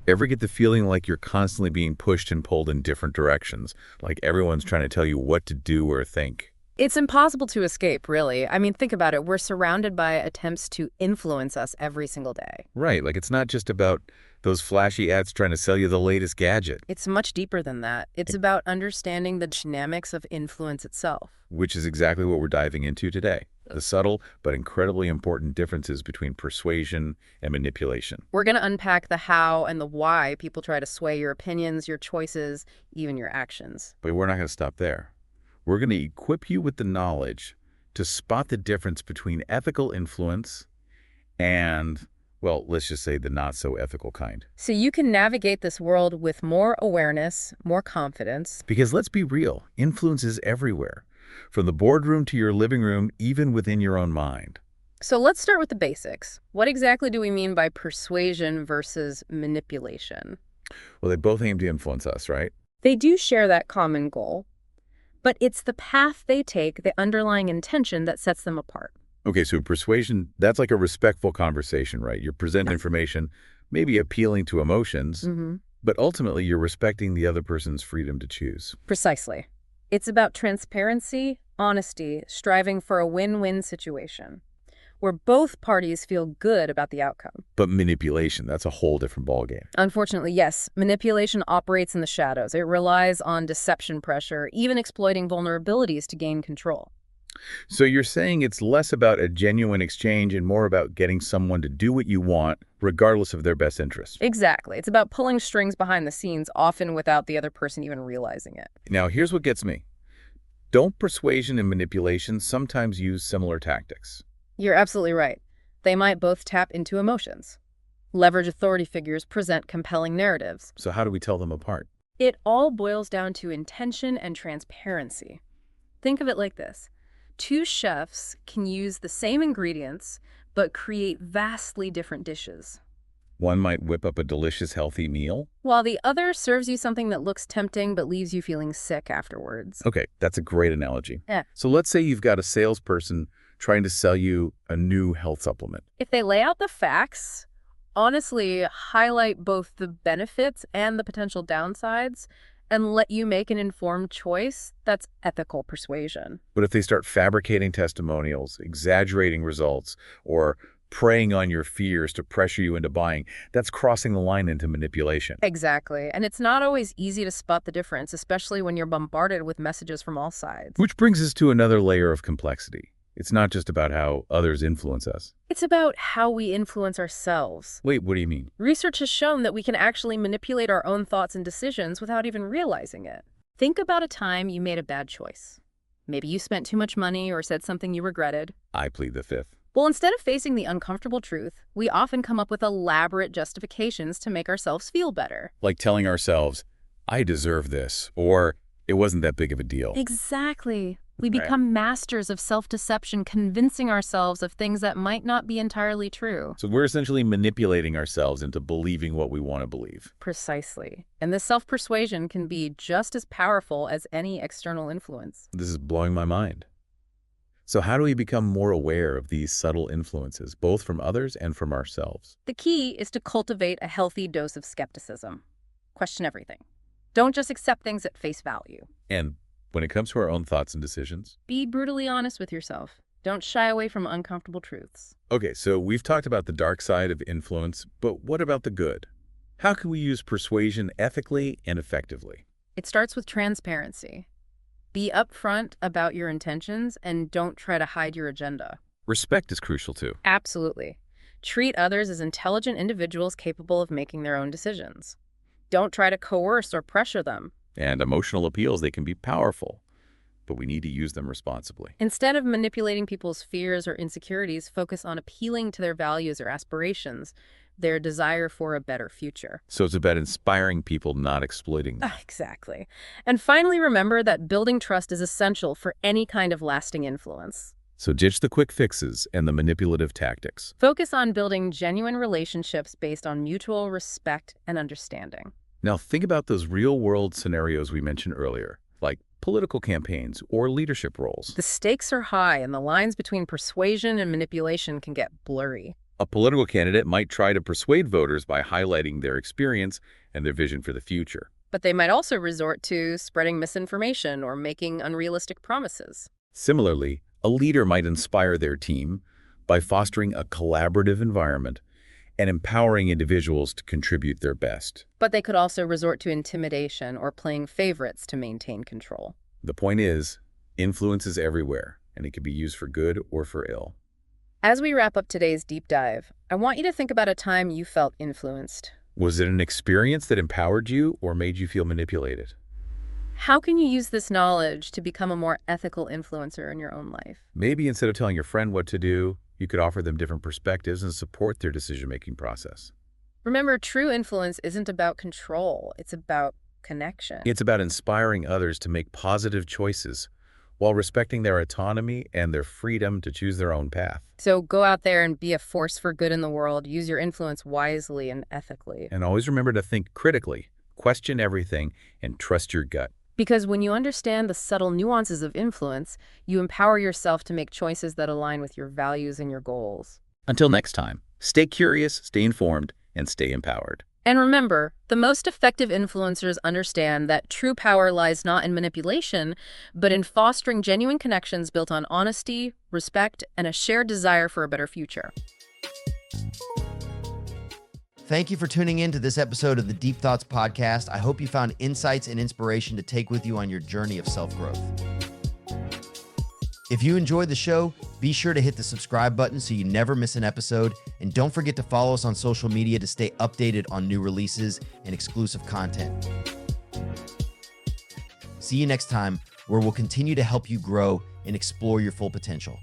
Ever get the feeling like you're constantly being pushed and pulled in different directions, like everyone's trying to tell you what to do or think? It's impossible to escape, really. I mean, think about it. We're surrounded by attempts to influence us every single day. Right, like it's not just about those flashy ads trying to sell you the latest gadget, It's much deeper than that. It's about understanding the dynamics of influence itself. which is exactly what we're diving into today. The subtle but incredibly important differences between persuasion and manipulation. We're going to unpack the how and the why people try to sway your opinions, your choices, even your actions. But we're not going to stop there. We're going to equip you with the knowledge to spot the difference between ethical influence and, well, let's just say the not so ethical kind. So you can navigate this world with more awareness, more confidence. Because let's be real, influence is everywhere, from the boardroom to your living room, even within your own mind. So let's start with the basics. What exactly do we mean by persuasion versus manipulation? Well, they both aim to influence us, right? They do share that common goal, but it's the path they take, the underlying intention that sets them apart. Okay, so persuasion, that's like a respectful conversation, right? You present information, maybe appealing to emotions, but ultimately you're respecting the other person's freedom to choose. Precisely. It's about transparency, honesty, striving for a win-win situation, where both parties feel good about the outcome. But manipulation, that's a whole different ballgame. Unfortunately, yes, manipulation operates in the shadows. It relies on deception pressure, even exploiting vulnerabilities to gain control. So you're saying it's less about a genuine exchange and more about getting someone to do what you want, regardless of their best interests. Exactly. It's about pulling strings behind the scenes, often without the other person even realizing it. Now, here's what gets me. Don't persuasion and manipulation sometimes use similar tactics? You're absolutely right. They might both tap into emotions. Leverage authority figures, present compelling narratives. So how do we tell them apart? It all boils down to intention and transparency. Think of it like this. Two chefs can use the same ingredients, but create vastly different dishes. One might whip up a delicious, healthy meal. While the other serves you something that looks tempting but leaves you feeling sick afterwards. Okay, that's a great analogy. Yeah. So let's say you've got a salesperson trying to sell you a new health supplement. If they lay out the facts, honestly highlight both the benefits and the potential downsides, and let you make an informed choice, that's ethical persuasion. But if they start fabricating testimonials, exaggerating results, or preying on your fears to pressure you into buying, that's crossing the line into manipulation. Exactly. And it's not always easy to spot the difference, especially when you're bombarded with messages from all sides. Which brings us to another layer of complexity. It's not just about how others influence us. It's about how we influence ourselves. Wait, what do you mean? Research has shown that we can actually manipulate our own thoughts and decisions without even realizing it. Think about a time you made a bad choice. Maybe you spent too much money or said something you regretted. I plead the fifth. Well, instead of facing the uncomfortable truth, we often come up with elaborate justifications to make ourselves feel better. Like telling ourselves, I deserve this, or it wasn't that big of a deal. Exactly. We Okay. become masters of self-deception, convincing ourselves of things that might not be entirely true. So we're essentially manipulating ourselves into believing what we want to believe. Precisely. And this self-persuasion can be just as powerful as any external influence. This is blowing my mind. So how do we become more aware of these subtle influences, both from others and from ourselves? The key is to cultivate a healthy dose of skepticism. Question everything. Don't just accept things at face value. And when it comes to our own thoughts and decisions? Be brutally honest with yourself. Don't shy away from uncomfortable truths. Okay, so we've talked about the dark side of influence, but what about the good? How can we use persuasion ethically and effectively? It starts with transparency. Be upfront about your intentions and don't try to hide your agenda. Respect is crucial too. Absolutely. Treat others as intelligent individuals capable of making their own decisions. Don't try to coerce or pressure them. And emotional appeals, they can be powerful, but we need to use them responsibly. Instead of manipulating people's fears or insecurities, focus on appealing to their values or aspirations, their desire for a better future. So it's about inspiring people, not exploiting them. Exactly. And finally, remember that building trust is essential for any kind of lasting influence. So ditch the quick fixes and the manipulative tactics. Focus on building genuine relationships based on mutual respect and understanding. Now think about those real-world scenarios we mentioned earlier, like political campaigns or leadership roles. The stakes are high and the lines between persuasion and manipulation can get blurry. A political candidate might try to persuade voters by highlighting their experience and their vision for the future. But they might also resort to spreading misinformation or making unrealistic promises. Similarly, a leader might inspire their team by fostering a collaborative environment and empowering individuals to contribute their best. But they could also resort to intimidation or playing favorites to maintain control. The point is, influence is everywhere, and it can be used for good or for ill. As we wrap up today's deep dive, I want you to think about a time you felt influenced. Was it an experience that empowered you or made you feel manipulated? How can you use this knowledge to become a more ethical influencer in your own life? Maybe instead of telling your friend what to do, you could offer them different perspectives and support their decision-making process. Remember, true influence isn't about control, it's about connection. It's about inspiring others to make positive choices while respecting their autonomy and their freedom to choose their own path. So go out there and be a force for good in the world. Use your influence wisely and ethically. And always remember to think critically, question everything, and trust your gut. Because when you understand the subtle nuances of influence, you empower yourself to make choices that align with your values and your goals. Until next time, stay curious, stay informed, and stay empowered. And remember, the most effective influencers understand that true power lies not in manipulation, but in fostering genuine connections built on honesty, respect, and a shared desire for a better future. Thank you for tuning in to this episode of the Deep Thoughts Podcast. I hope you found insights and inspiration to take with you on your journey of self-growth. If you enjoyed the show, be sure to hit the subscribe button so you never miss an episode. And don't forget to follow us on social media to stay updated on new releases and exclusive content. See you next time, where we'll continue to help you grow and explore your full potential.